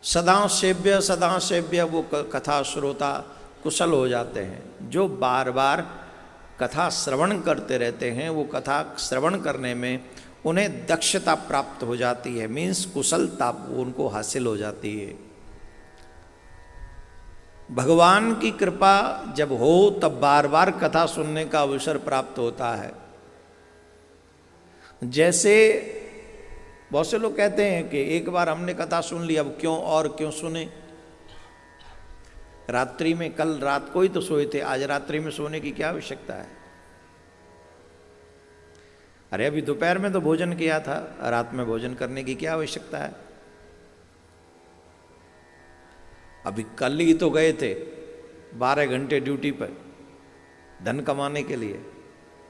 सदा सेव्य वो कथा श्रोता कुशल हो जाते हैं। जो बार बार कथा श्रवण करते रहते हैं, वो कथा श्रवण करने में उन्हें दक्षता प्राप्त हो जाती है, मीन्स कुशलता उनको हासिल हो जाती है। भगवान की कृपा जब हो तब बार बार कथा सुनने का अवसर प्राप्त होता है। जैसे बहुत से लोग कहते हैं कि एक बार हमने कथा सुन ली, अब क्यों सुने। रात्रि में कल रात को ही तो सोए थे, आज रात्रि में सोने की क्या आवश्यकता है। अरे अभी दोपहर में तो भोजन किया था, रात में भोजन करने की क्या आवश्यकता है। अभी कल ही तो गए थे 12 घंटे ड्यूटी पर धन कमाने के लिए,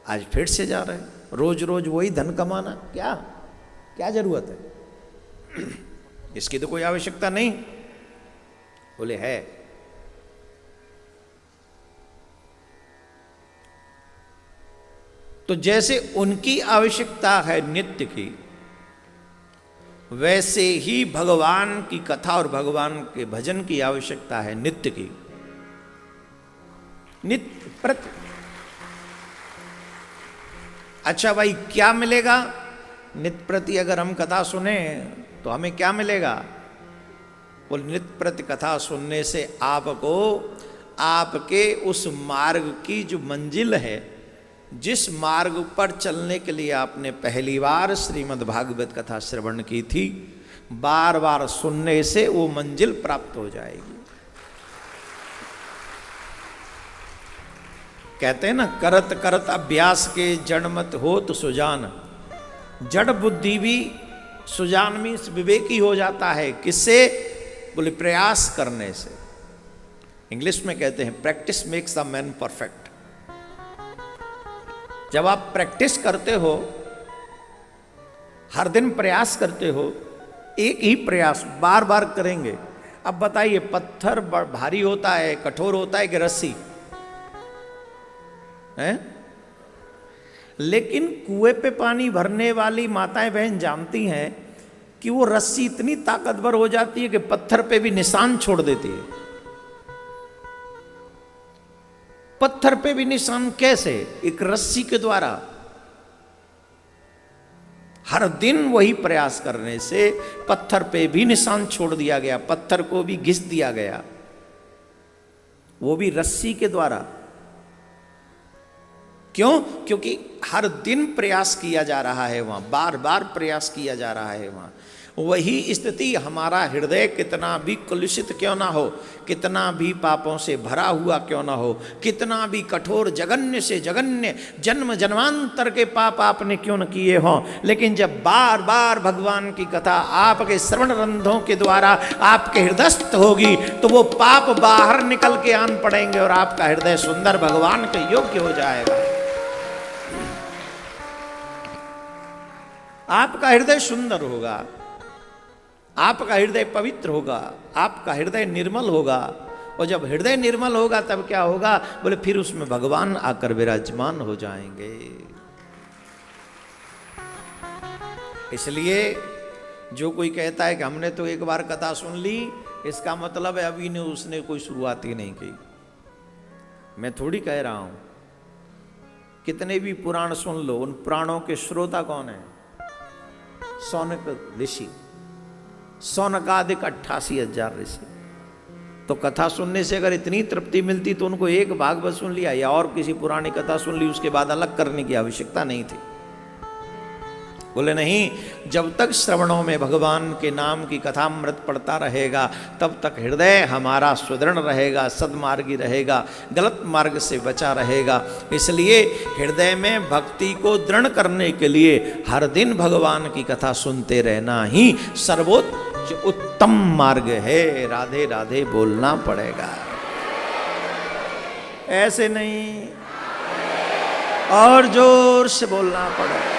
आज फिर से जा रहे हैं। रोज रोज वही धन कमाना, क्या जरूरत है, इसकी तो कोई आवश्यकता नहीं। बोले है। तो जैसे उनकी आवश्यकता है नित्य की, वैसे ही भगवान की कथा और भगवान के भजन की आवश्यकता है नित्य की, नित्य प्रति। अच्छा भाई, क्या मिलेगा नित्य प्रति? अगर हम कथा सुने तो हमें क्या मिलेगा? बोल, नित्य प्रति कथा सुनने से आपको आपके उस मार्ग की जो मंजिल है, जिस मार्ग पर चलने के लिए आपने पहली बार श्रीमद् भागवत कथा श्रवण की थी, बार बार सुनने से वो मंजिल प्राप्त हो जाएगी। कहते हैं ना, करत करत अभ्यास के जड़मत हो तो सुजान। जड़ बुद्धि भी सुजान में विवेकी हो जाता है। किससे? बोले प्रयास करने से। इंग्लिश में कहते हैं practice makes the man perfect. जब आप प्रैक्टिस करते हो, हर दिन प्रयास करते हो, एक ही प्रयास बार बार करेंगे। अब बताइए, पत्थर भारी होता है, कठोर होता है कि रस्सी है? लेकिन कुएं पे पानी भरने वाली माताएं बहन जानती हैं कि वो रस्सी इतनी ताकतवर हो जाती है कि पत्थर पे भी निशान छोड़ देती है। पत्थर पे भी निशान कैसे? एक रस्सी के द्वारा। हर दिन वही प्रयास करने से पत्थर पे भी निशान छोड़ दिया गया, पत्थर को भी घिस दिया गया, वो भी रस्सी के द्वारा। क्यों? क्योंकि हर दिन प्रयास किया जा रहा है वहां, बार बार प्रयास किया जा रहा है वहां। वही स्थिति हमारा हृदय कितना भी कलुषित क्यों ना हो, कितना भी पापों से भरा हुआ क्यों ना हो, कितना भी कठोर जघन्य से जघन्य जन्म जन्मांतर के पाप आपने क्यों न किए हों, लेकिन जब बार बार भगवान की कथा आपके श्रवण रंध्रों के द्वारा आपके हृदयस्थ होगी, तो वो पाप बाहर निकल के आन पड़ेंगे और आपका हृदय सुंदर भगवान के योग्य हो जाएगा। आपका हृदय सुंदर होगा, आपका हृदय पवित्र होगा, आपका हृदय निर्मल होगा। और जब हृदय निर्मल होगा तब क्या होगा? बोले फिर उसमें भगवान आकर विराजमान हो जाएंगे। इसलिए जो कोई कहता है कि हमने तो एक बार कथा सुन ली, इसका मतलब है अभी ने उसने कोई शुरुआत ही नहीं की। मैं थोड़ी कह रहा हूं, कितने भी पुराण सुन लो, उन पुराणों के श्रोता कौन है? सौनक ऋषि, सौनकादिक 88,000 ऋषि। तो कथा सुनने से अगर इतनी तृप्ति मिलती तो उनको एक भागवत सुन लिया या और किसी पुरानी कथा सुन ली, उसके बाद अलग करने की आवश्यकता नहीं थी। बोले नहीं, जब तक श्रवणों में भगवान के नाम की कथामृत पढ़ता रहेगा तब तक हृदय हमारा सुदृढ़ रहेगा, सद्मार्गी रहेगा, गलत मार्ग से बचा रहेगा। इसलिए हृदय में भक्ति को दृढ़ करने के लिए हर दिन भगवान की कथा सुनते रहना ही सर्वोच्च उत्तम मार्ग है। राधे राधे बोलना पड़ेगा, ऐसे नहीं और जोर से बोलना पड़ेगा।